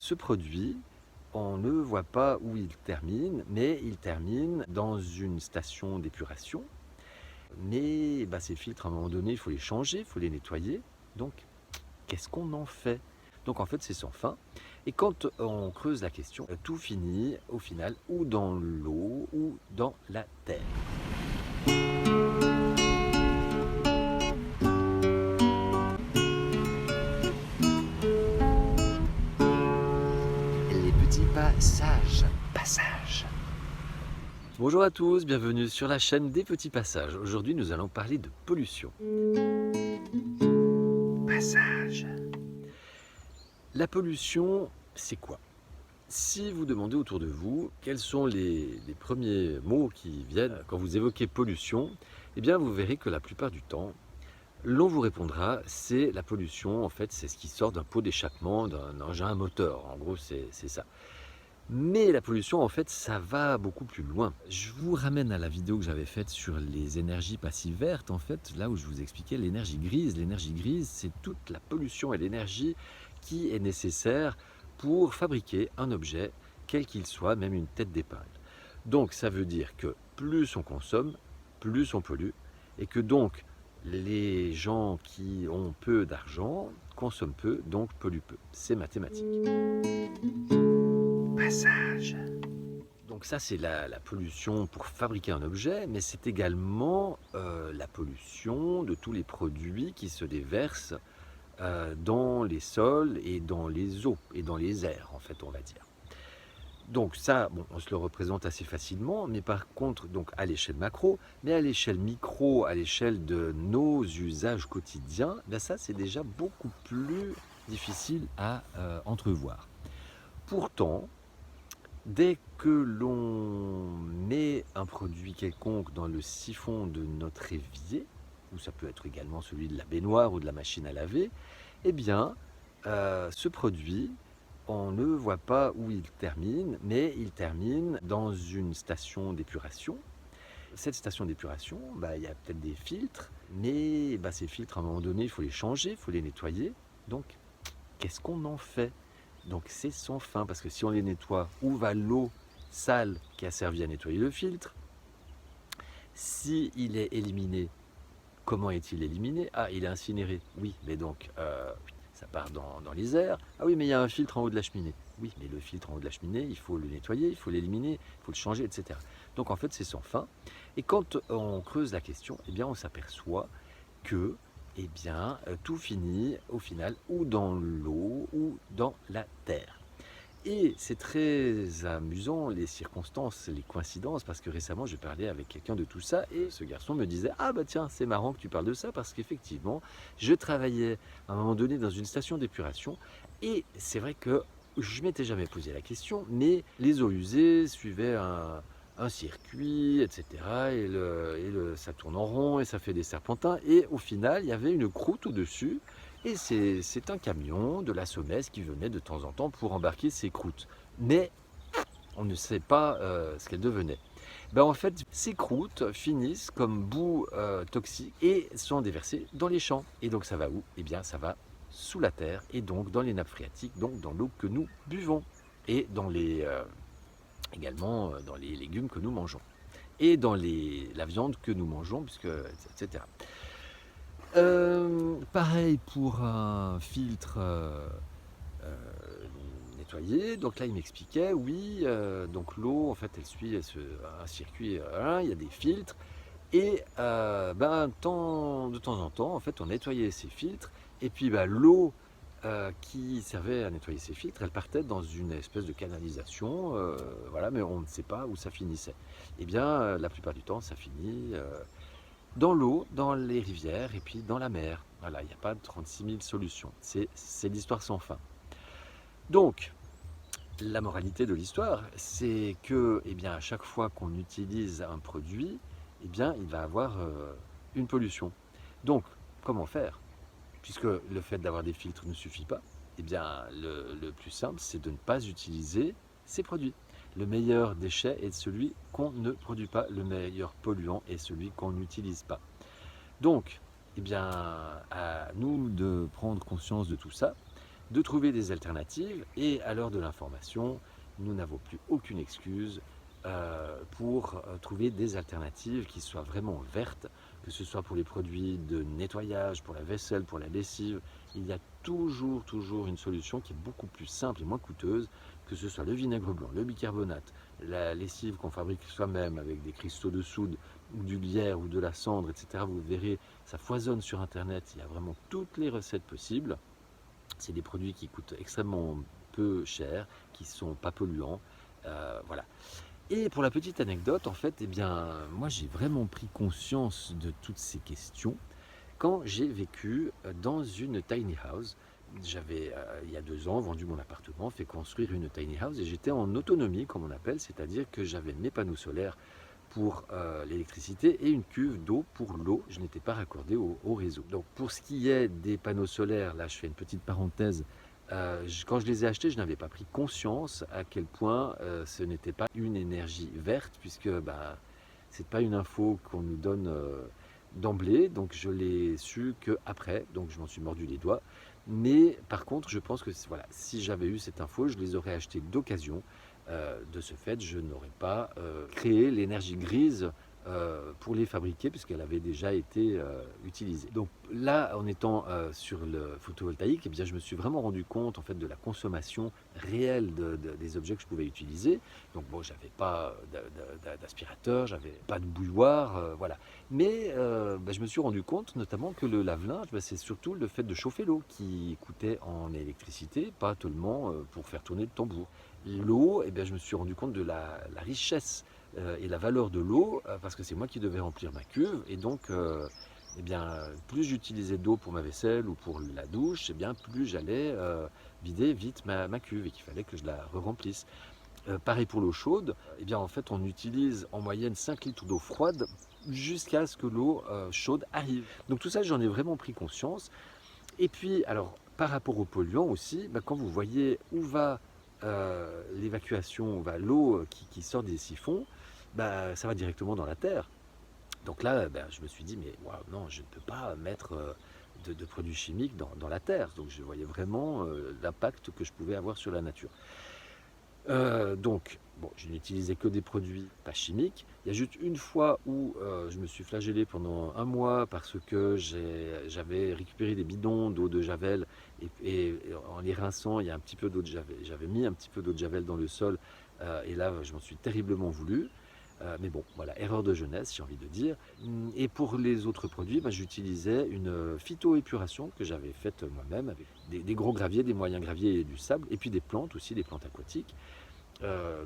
Ce produit, on ne voit pas où il termine, mais il termine dans une station d'épuration. Mais ces filtres, à un moment donné, il faut les changer, il faut les nettoyer. Donc, qu'est-ce qu'on en fait? Donc en fait, c'est sans fin. Et quand on creuse la question, tout finit au final ou dans l'eau ou dans la terre. Les petits passages. Bonjour à tous, bienvenue sur la chaîne des petits passages. Aujourd'hui, nous allons parler de pollution. Passage. La pollution, c'est quoi? Si vous demandez autour de vous quels sont les premiers mots qui viennent quand vous évoquez pollution, eh bien vous verrez que la plupart du temps, l'on vous répondra c'est la pollution, en fait c'est ce qui sort d'un pot d'échappement d'un engin à moteur, en gros c'est ça. Mais la pollution, en fait, ça va beaucoup plus loin. Je vous ramène à la vidéo que j'avais faite sur les énergies passives vertes, en fait, là où je vous expliquais l'énergie grise. L'énergie grise, c'est toute la pollution et l'énergie qui est nécessaire pour fabriquer un objet, quel qu'il soit, même une tête d'épingle. Donc, ça veut dire que plus on consomme, plus on pollue, et que donc, les gens qui ont peu d'argent consomment peu, donc polluent peu. C'est mathématique. Passage. Donc ça, c'est la pollution pour fabriquer un objet, mais c'est également la pollution de tous les produits qui se déversent dans les sols et dans les eaux et dans les airs, en fait, on va dire. Donc ça, bon, on se le représente assez facilement, mais par contre, donc à l'échelle macro, mais à l'échelle micro, à l'échelle de nos usages quotidiens, ça, c'est déjà beaucoup plus difficile à entrevoir. Pourtant, dès que l'on met un produit quelconque dans le siphon de notre évier, ou ça peut être également celui de la baignoire ou de la machine à laver, eh bien, ce produit, on ne voit pas où il termine, mais il termine dans une station d'épuration. Cette station d'épuration, il y a peut-être des filtres, mais ces filtres, à un moment donné, il faut les changer, il faut les nettoyer. Donc, qu'est-ce qu'on en fait? Donc c'est sans fin, parce que si on les nettoie, où va l'eau sale qui a servi à nettoyer le filtre? Si il est éliminé, comment est-il éliminé? Ah, il est incinéré. Oui, mais donc ça part dans les airs. Ah oui, mais il y a un filtre en haut de la cheminée. Oui, mais le filtre en haut de la cheminée, il faut le nettoyer, il faut l'éliminer, il faut le changer, etc. Donc en fait, c'est sans fin. Et quand on creuse la question, eh bien, on s'aperçoit que tout finit au final ou dans l'eau ou dans la terre. Et c'est très amusant les circonstances, les coïncidences, parce que récemment j'ai parlé avec quelqu'un de tout ça et ce garçon me disait « Ah bah tiens, c'est marrant que tu parles de ça parce qu'effectivement, je travaillais à un moment donné dans une station d'épuration et c'est vrai que je m'étais jamais posé la question, mais les eaux usées suivaient un circuit, etc. Ça tourne en rond et ça fait des serpentins et au final, il y avait une croûte au-dessus. Et c'est un camion de la Sommes qui venait de temps en temps pour embarquer ces croûtes. Mais on ne sait pas ce qu'elles devenaient. En fait, ces croûtes finissent comme boue toxique et sont déversées dans les champs. Et donc ça va où? Eh bien ça va sous la terre et donc dans les nappes phréatiques, donc dans l'eau que nous buvons. Et également dans les légumes que nous mangeons. Et dans la viande que nous mangeons, etc. Pareil pour un filtre euh, nettoyé. Donc là, il m'expliquait, oui, donc l'eau, en fait, elle suit un circuit, il y a des filtres. Et de temps en temps, en fait, on nettoyait ces filtres. Et puis l'eau qui servait à nettoyer ces filtres, elle partait dans une espèce de canalisation, voilà, mais on ne sait pas où ça finissait. Eh bien, la plupart du temps, ça finit dans l'eau, dans les rivières et puis dans la mer. Voilà, il n'y a pas de 36 000 solutions. C'est l'histoire sans fin. Donc, la moralité de l'histoire, c'est que à chaque fois qu'on utilise un produit, il va avoir une pollution. Donc, comment faire? Puisque le fait d'avoir des filtres ne suffit pas, le plus simple, c'est de ne pas utiliser ces produits. Le meilleur déchet est celui qu'on ne produit pas. Le meilleur polluant est celui qu'on n'utilise pas. Donc, à nous de prendre conscience de tout ça, de trouver des alternatives. Et à l'heure de l'information, nous n'avons plus aucune excuse pour trouver des alternatives qui soient vraiment vertes, que ce soit pour les produits de nettoyage, pour la vaisselle, pour la lessive. Il y a toujours une solution qui est beaucoup plus simple et moins coûteuse, que ce soit le vinaigre blanc, le bicarbonate, la lessive qu'on fabrique soi-même avec des cristaux de soude ou du lierre ou de la cendre, etc. Vous verrez, ça foisonne sur Internet, il y a vraiment toutes les recettes possibles. C'est des produits qui coûtent extrêmement peu cher, qui ne sont pas polluants. Voilà. Et pour la petite anecdote, en fait, eh bien, moi j'ai vraiment pris conscience de toutes ces questions quand j'ai vécu dans une tiny house. J'avais, il y a 2 ans, vendu mon appartement, fait construire une tiny house et j'étais en autonomie, comme on appelle, c'est-à-dire que j'avais mes panneaux solaires pour l'électricité et une cuve d'eau pour l'eau. Je n'étais pas raccordé au réseau. Donc pour ce qui est des panneaux solaires, là je fais une petite parenthèse, quand je les ai achetés, je n'avais pas pris conscience à quel point ce n'était pas une énergie verte, puisque bah, c'est pas une info qu'on nous donne d'emblée, donc je l'ai su qu'après, donc je m'en suis mordu les doigts. Mais par contre, je pense que voilà, si j'avais eu cette info, je les aurais achetés d'occasion. De ce fait, je n'aurais pas créé l'énergie grise pour les fabriquer, puisqu'elle avait déjà été utilisée. Donc là, en étant sur le photovoltaïque, eh bien, je me suis vraiment rendu compte en fait, de la consommation réelle des objets que je pouvais utiliser. Donc bon, j'avais pas d'aspirateur, j'avais pas de bouilloire, voilà. Mais bah, je me suis rendu compte notamment que le lave-linge, bah, c'est surtout le fait de chauffer l'eau qui coûtait en électricité, pas tellement pour faire tourner le tambour. L'eau, eh bien, je me suis rendu compte de la richesse et la valeur de l'eau, parce que c'est moi qui devais remplir ma cuve, et donc eh bien, plus j'utilisais d'eau pour ma vaisselle ou pour la douche, eh bien, plus j'allais vider vite ma cuve et qu'il fallait que je la re-remplisse. Pareil pour l'eau chaude, eh bien, en fait on utilise en moyenne 5 litres d'eau froide jusqu'à ce que l'eau chaude arrive. Donc tout ça j'en ai vraiment pris conscience. Et puis alors par rapport aux polluants aussi, bah, quand vous voyez où va l'évacuation, où va l'eau qui sort des siphons, bah, ça va directement dans la terre. Donc là, ben, je me suis dit, mais waouh, non, je ne peux pas mettre de produits chimiques dans la terre. Donc je voyais vraiment l'impact que je pouvais avoir sur la nature. Donc, bon, je n'utilisais que des produits pas chimiques. Il y a juste une fois où je me suis flagellé pendant un mois parce que j'avais récupéré des bidons d'eau de javel et en les rinçant, il y a un petit peu d'eau de javel. J'avais mis un petit peu d'eau de javel dans le sol et là, je m'en suis terriblement voulu. Mais bon, voilà, erreur de jeunesse, j'ai envie de dire. Et pour les autres produits, bah, j'utilisais une phytoépuration que j'avais faite moi-même avec des gros graviers, des moyens graviers et du sable, et puis des plantes aussi, des plantes aquatiques.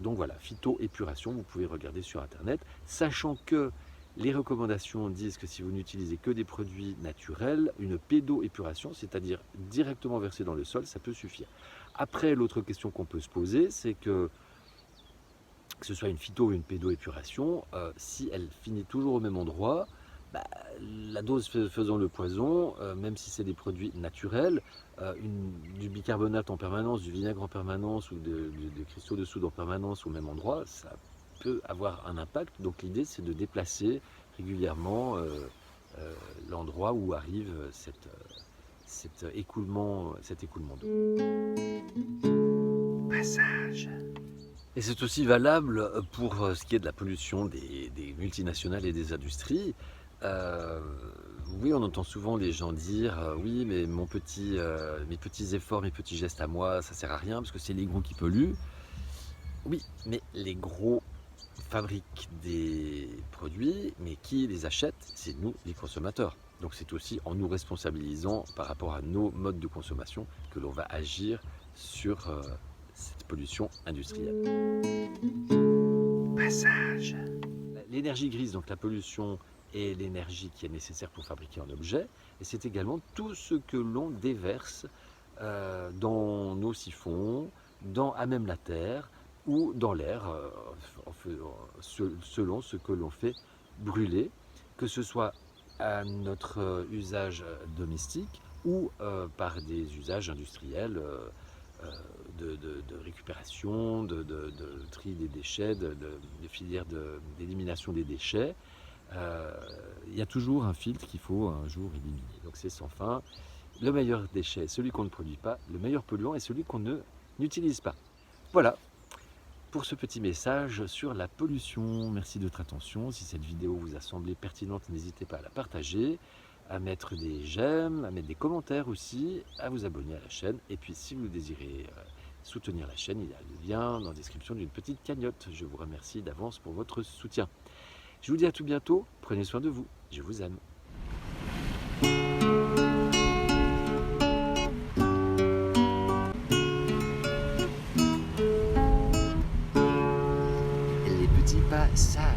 Donc voilà, phytoépuration, vous pouvez regarder sur Internet, sachant que les recommandations disent que si vous n'utilisez que des produits naturels, une pédoépuration, c'est-à-dire directement versé dans le sol, ça peut suffire. Après, l'autre question qu'on peut se poser, c'est que ce soit une phyto ou une pédoépuration, si elle finit toujours au même endroit, bah, la dose faisant le poison, même si c'est des produits naturels, du bicarbonate en permanence, du vinaigre en permanence ou des cristaux de soude en permanence au même endroit, ça peut avoir un impact. Donc l'idée c'est de déplacer régulièrement l'endroit où arrive cet écoulement d'eau. Passage. Et c'est aussi valable pour ce qui est de la pollution des multinationales et des industries. Euh, oui, on entend souvent les gens dire oui, mais mes petits efforts, mes petits gestes à moi, ça sert à rien parce que c'est les gros qui polluent. Oui, mais les gros fabriquent des produits, mais qui les achète? C'est nous, les consommateurs. Donc c'est aussi en nous responsabilisant par rapport à nos modes de consommation que l'on va agir sur cette pollution industrielle. Passage. L'énergie grise, donc la pollution, est l'énergie qui est nécessaire pour fabriquer un objet, et c'est également tout ce que l'on déverse dans nos siphons, à même la terre ou dans l'air, selon ce que l'on fait brûler, que ce soit à notre usage domestique ou par des usages industriels de récupération, de tri des déchets, de filières d'élimination des déchets. Il y a toujours un filtre qu'il faut un jour éliminer. Donc c'est sans fin. le meilleur déchet est celui qu'on ne produit pas, le meilleur polluant est celui qu'on n'utilise pas. Voilà pour ce petit message sur la pollution. Merci de votre attention. Si cette vidéo vous a semblé pertinente, n'hésitez pas à la partager, à mettre des j'aime, à mettre des commentaires aussi, à vous abonner à la chaîne. Et puis si vous désirez soutenir la chaîne, il y a le lien dans la description d'une petite cagnotte. Je vous remercie d'avance pour votre soutien. Je vous dis à tout bientôt, prenez soin de vous, je vous aime. Les petits pas, ça